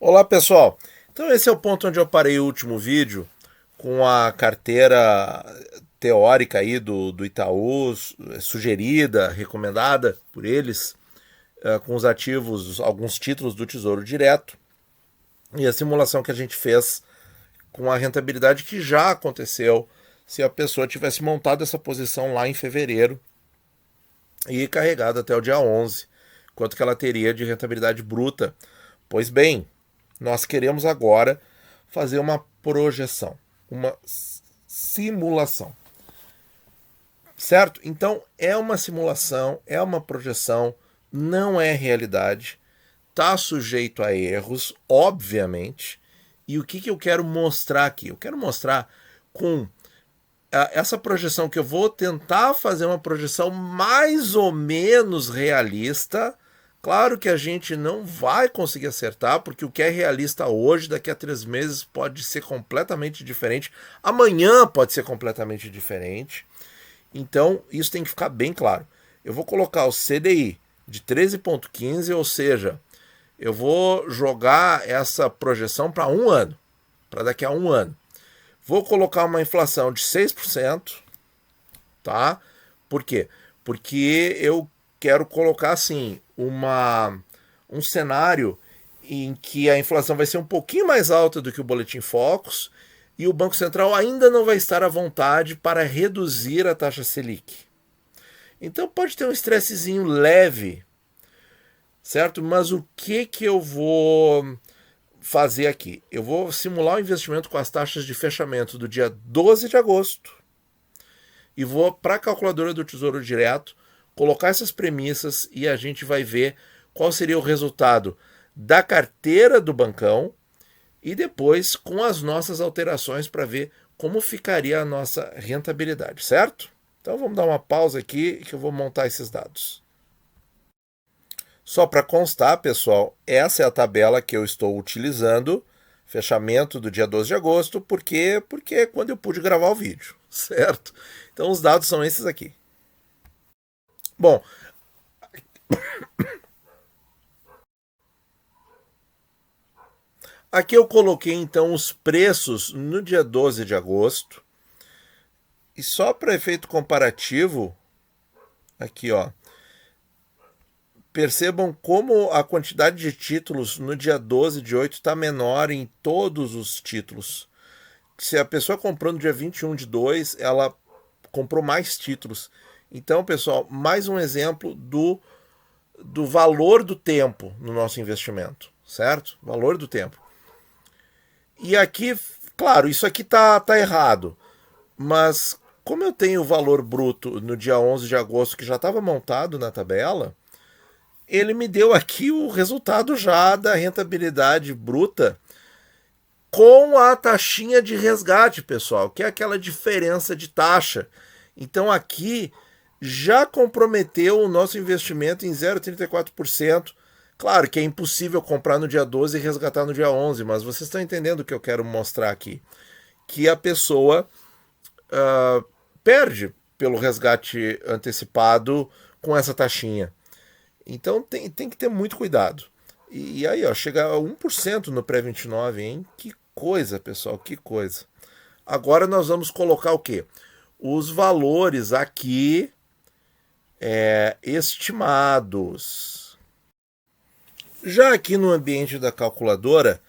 Olá pessoal, então esse é o ponto onde eu parei o último vídeo com a carteira teórica aí do Itaú, sugerida, recomendada por eles, com os ativos, alguns títulos do Tesouro Direto e a simulação que a gente fez com a rentabilidade que já aconteceu se a pessoa tivesse montado essa posição lá em fevereiro e carregado até o dia 11, quanto que ela teria de rentabilidade bruta. Pois bem, nós queremos agora fazer uma projeção, uma simulação, certo? Então é uma simulação, é uma projeção, não é realidade, está sujeito a erros, obviamente. E o que eu quero mostrar aqui? Eu quero mostrar com essa projeção que eu vou tentar fazer uma projeção mais ou menos realista. Claro que a gente não vai conseguir acertar, porque o que é realista hoje, daqui a 3 meses, pode ser completamente diferente. Amanhã pode ser completamente diferente. Então, isso tem que ficar bem claro. Eu vou colocar o CDI de 13,15, ou seja, eu vou jogar essa projeção para um ano, para daqui a um ano. Vou colocar uma inflação de 6%, tá? Por quê? Porque eu quero colocar assim um cenário em que a inflação vai ser um pouquinho mais alta do que o Boletim Focus e o Banco Central ainda não vai estar à vontade para reduzir a taxa Selic. Então pode ter um estressezinho leve, certo? Mas o que eu vou fazer aqui? Eu vou simular o investimento com as taxas de fechamento do dia 12 de agosto e vou para a calculadora do Tesouro Direto colocar essas premissas e a gente vai ver qual seria o resultado da carteira do bancão e depois com as nossas alterações para ver como ficaria a nossa rentabilidade, certo? Então vamos dar uma pausa aqui que eu vou montar esses dados. Só para constar, pessoal, essa é a tabela que eu estou utilizando, fechamento do dia 12 de agosto, porque é quando eu pude gravar o vídeo, certo? Então os dados são esses aqui. Bom, aqui eu coloquei então os preços no dia 12 de agosto. E só para efeito comparativo, aqui ó, percebam como a quantidade de títulos no dia 12 de 8 está menor em todos os títulos. Se a pessoa comprou no dia 21 de 2, ela comprou mais títulos. Então, pessoal, mais um exemplo do valor do tempo no nosso investimento, certo? Valor do tempo. E aqui, claro, isso aqui tá errado, mas como eu tenho o valor bruto no dia 11 de agosto que já estava montado na tabela, ele me deu aqui o resultado já da rentabilidade bruta com a taxinha de resgate, pessoal, que é aquela diferença de taxa. Então aqui já comprometeu o nosso investimento em 0,34%. Claro que é impossível comprar no dia 12 e resgatar no dia 11, mas vocês estão entendendo o que eu quero mostrar aqui. Que a pessoa perde pelo resgate antecipado com essa taxinha. Então tem que ter muito cuidado. E aí, ó, chega a 1% no pré-29, hein? Que coisa, pessoal, que coisa. Agora nós vamos colocar o quê? Os valores aqui estimados. Já aqui no ambiente da calculadora,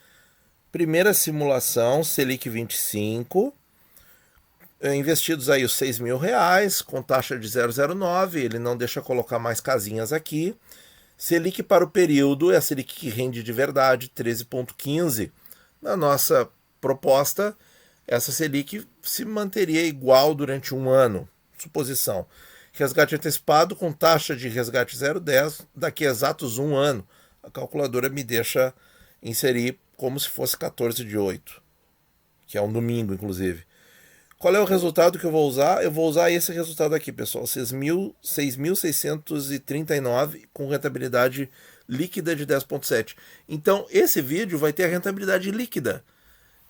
primeira simulação, Selic 25, investidos aí os R$ 6.000, com taxa de 0,09, ele não deixa colocar mais casinhas aqui. Selic para o período é a Selic que rende de verdade, 13,15. Na nossa proposta, essa Selic se manteria igual durante um ano. Suposição. Resgate antecipado com taxa de resgate 0,10 daqui a exatos um ano. A calculadora me deixa inserir como se fosse 14 de 8, que é um domingo, inclusive. Qual é o resultado que eu vou usar? Eu vou usar esse resultado aqui, pessoal. 6.639 com rentabilidade líquida de 10,7. Então, esse vídeo vai ter a rentabilidade líquida,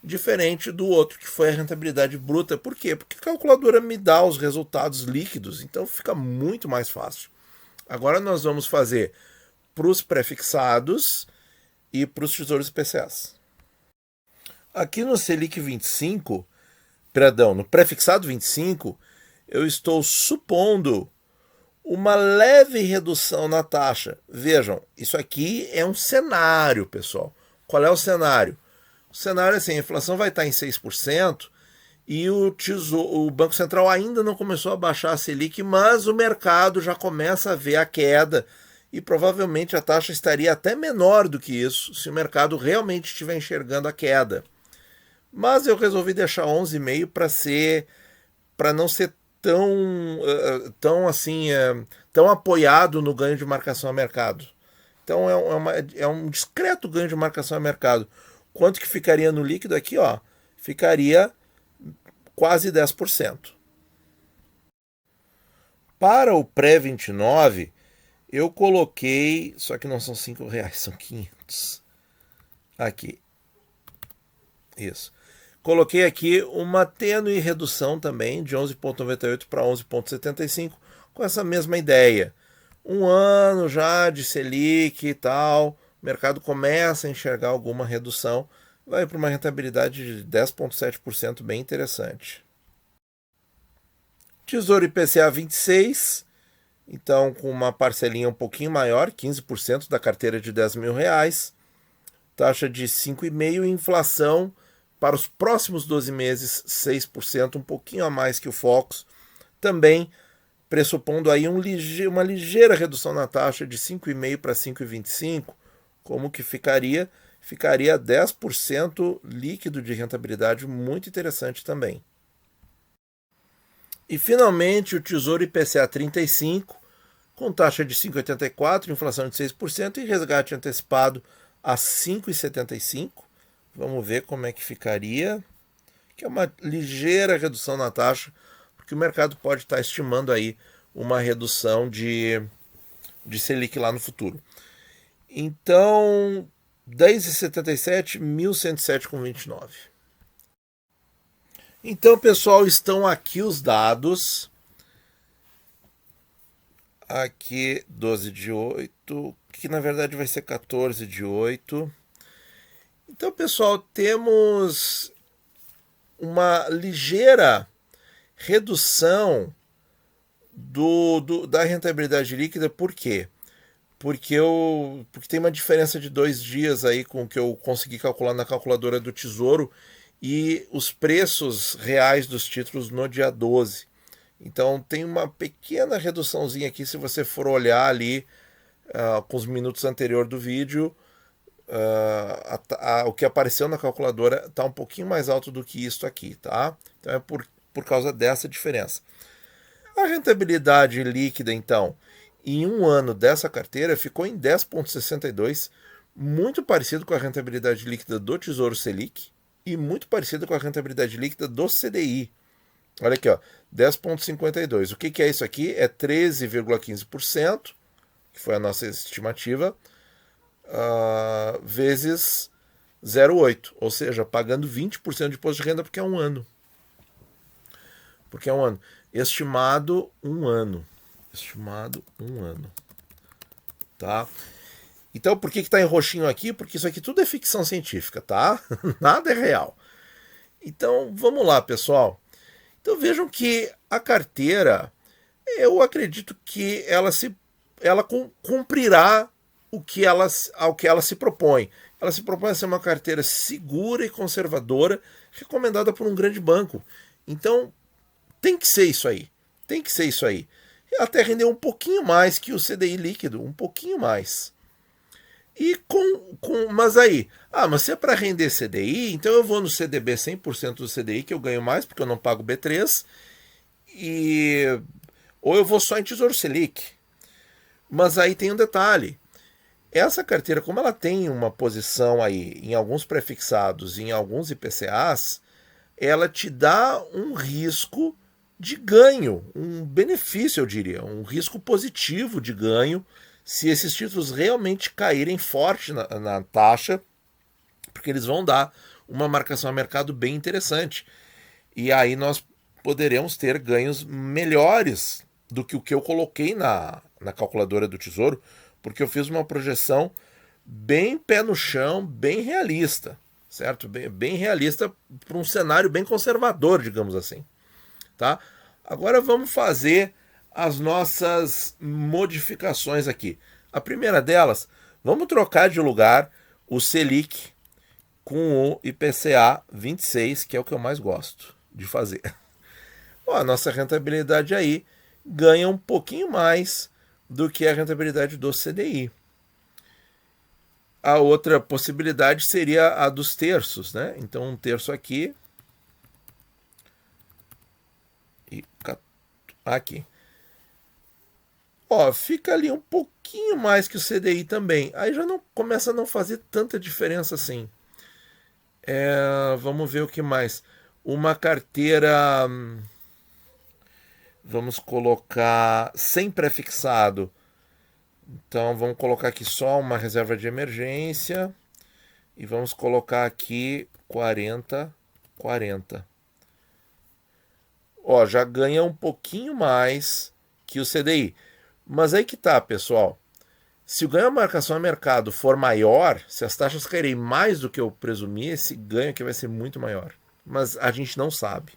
diferente do outro, que foi a rentabilidade bruta. Por quê? Porque a calculadora me dá os resultados líquidos, então fica muito mais fácil. Agora nós vamos fazer para os prefixados e para os tesouros IPCAs. Aqui no Selic 25, perdão, no prefixado 25, eu estou supondo uma leve redução na taxa. Vejam, isso aqui é um cenário, pessoal. Qual é o cenário? O cenário é assim, a inflação vai estar em 6% e o Banco Central ainda não começou a baixar a Selic, mas o mercado já começa a ver a queda e provavelmente a taxa estaria até menor do que isso se o mercado realmente estiver enxergando a queda. Mas eu resolvi deixar 11,5 para não ser tão apoiado no ganho de marcação a mercado. Então é um discreto ganho de marcação a mercado. Quanto que ficaria no líquido aqui? Ó, ficaria quase 10%. Para o pré-29, eu coloquei, só que não são R$5, são 500. Aqui. Isso. Coloquei aqui uma tênue redução também, de 11,98 para 11,75, com essa mesma ideia. Um ano já de Selic e tal, o mercado começa a enxergar alguma redução, vai para uma rentabilidade de 10,7%, bem interessante. Tesouro IPCA 26, então com uma parcelinha um pouquinho maior, 15% da carteira de R$10.000, taxa de 5,5% e inflação para os próximos 12 meses, 6%, um pouquinho a mais que o Focus, também pressupondo aí uma ligeira redução na taxa de 5,5% para 5,25%, como que ficaria? Ficaria 10% líquido de rentabilidade, muito interessante também. E finalmente o Tesouro IPCA 35, com taxa de 5,84%, inflação de 6% e resgate antecipado a 5,75%. Vamos ver como é que ficaria, que é uma ligeira redução na taxa, porque o mercado pode estar estimando aí uma redução de Selic lá no futuro. Então, 10,77, 1.107,29. Então, pessoal, estão aqui os dados. Aqui, 12 de 8, que na verdade vai ser 14 de 8. Então, pessoal, temos uma ligeira redução da rentabilidade líquida. Por quê? Porque tem uma diferença de 2 dias aí com o que eu consegui calcular na calculadora do Tesouro e os preços reais dos títulos no dia 12. Então tem uma pequena reduçãozinha aqui se você for olhar ali com os minutos anteriores do vídeo. O que apareceu na calculadora está um pouquinho mais alto do que isso aqui, tá? Então é por causa dessa diferença. A rentabilidade líquida, então, em um ano dessa carteira ficou em 10,62, muito parecido com a rentabilidade líquida do Tesouro Selic e muito parecido com a rentabilidade líquida do CDI. Olha aqui, ó, 10,52. O que é isso aqui? É 13,15%, que foi a nossa estimativa, vezes 0,8, ou seja, pagando 20% de imposto de renda porque é um ano. Porque é um ano. Estimado um ano. Tá? Então, por que está em roxinho aqui? Porque isso aqui tudo é ficção científica, tá? Nada é real. Então, vamos lá, pessoal. Então, vejam que a carteira, eu acredito que ela cumprirá ao que ela se propõe. Ela se propõe a ser uma carteira segura e conservadora, recomendada por um grande banco. Então, tem que ser isso aí. Até render um pouquinho mais que o CDI líquido, um pouquinho mais. E mas aí, mas se é para render CDI, então eu vou no CDB 100% do CDI, que eu ganho mais, porque eu não pago B3, ou eu vou só em Tesouro Selic. Mas aí tem um detalhe. Essa carteira, como ela tem uma posição aí em alguns prefixados e em alguns IPCAs, ela te dá um risco de ganho, um benefício, eu diria, um risco positivo de ganho, se esses títulos realmente caírem forte na taxa, porque eles vão dar uma marcação a mercado bem interessante. E aí nós poderemos ter ganhos melhores do que o que eu coloquei na calculadora do Tesouro, porque eu fiz uma projeção bem pé no chão, bem realista, certo? Bem realista para um cenário bem conservador, digamos assim, tá? Agora vamos fazer as nossas modificações aqui. A primeira delas, vamos trocar de lugar o Selic com o IPCA 26, que é o que eu mais gosto de fazer. Ó, a nossa rentabilidade aí ganha um pouquinho mais do que a rentabilidade do CDI. A outra possibilidade seria a dos terços, né? Então um terço aqui e aqui. Ó, fica ali um pouquinho mais que o CDI também. Aí já não começa a não fazer tanta diferença assim. Vamos ver o que mais. Uma carteira, vamos colocar sem prefixado. Então vamos colocar aqui só uma reserva de emergência e vamos colocar aqui 40, 40. Ó, já ganha um pouquinho mais que o CDI. Mas aí que tá, pessoal. Se o ganho de marcação a mercado for maior, se as taxas caírem mais do que eu presumi, esse ganho aqui vai ser muito maior. Mas a gente não sabe.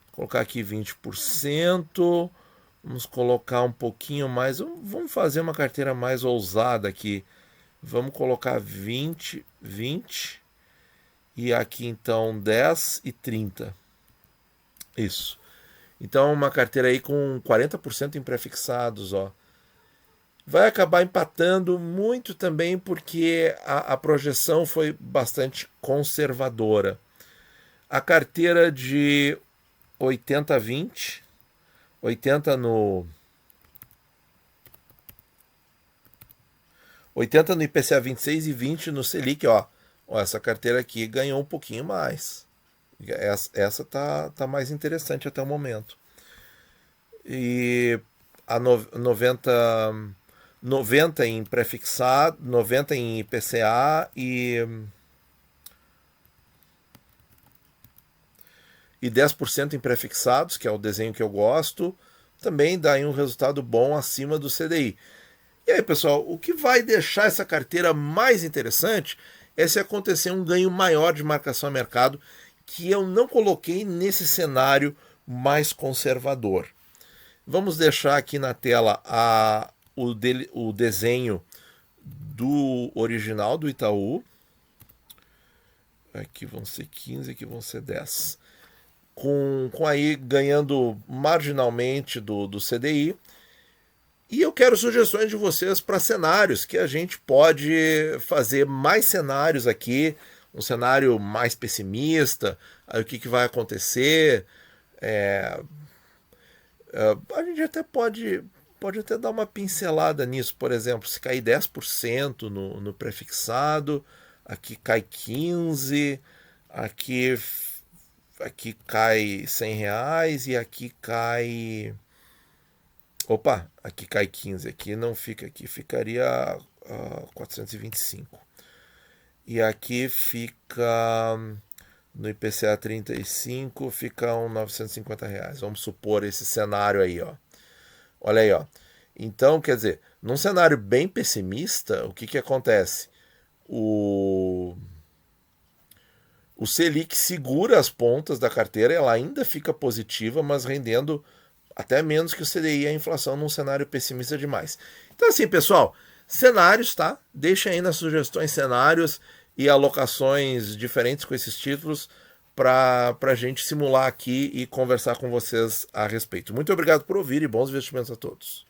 Vou colocar aqui 20%. Vamos colocar um pouquinho mais. Vamos fazer uma carteira mais ousada aqui. Vamos colocar 20, 20. E aqui então 10 e 30. Isso. Então uma carteira aí com 40% em prefixados, ó. Vai acabar empatando muito também porque a projeção foi bastante conservadora. A carteira de 80-20, 80 no 80 no IPCA 26 e 20 no Selic, ó. Ó, essa carteira aqui ganhou um pouquinho mais. Essa tá mais interessante até o momento. E a 90 em prefixado, 90 em IPCA e 10% em prefixados, que é o desenho que eu gosto, também dá aí um resultado bom acima do CDI. E aí, pessoal, o que vai deixar essa carteira mais interessante é se acontecer um ganho maior de marcação a mercado, que eu não coloquei nesse cenário mais conservador. Vamos deixar aqui na tela o desenho do original do Itaú. Aqui vão ser 15, aqui vão ser 10. Com aí ganhando marginalmente do CDI. E eu quero sugestões de vocês para cenários, que a gente pode fazer mais cenários aqui, um cenário mais pessimista, aí o que vai acontecer. A gente até pode até dar uma pincelada nisso, por exemplo, se cair 10% no prefixado, aqui cai 15%, aqui cai R$100 e aqui cai... Opa, aqui cai 15, aqui não fica, aqui ficaria 425. E aqui fica, no IPCA 35, fica uns R$950. Vamos supor esse cenário aí, ó. Olha aí, ó. Então, quer dizer, num cenário bem pessimista, o que acontece? O Selic segura as pontas da carteira, ela ainda fica positiva, mas rendendo até menos que o CDI, a inflação, num cenário pessimista demais. Então assim, pessoal, cenários, tá? Deixa aí nas sugestões cenários e alocações diferentes com esses títulos para a gente simular aqui e conversar com vocês a respeito. Muito obrigado por ouvir e bons investimentos a todos.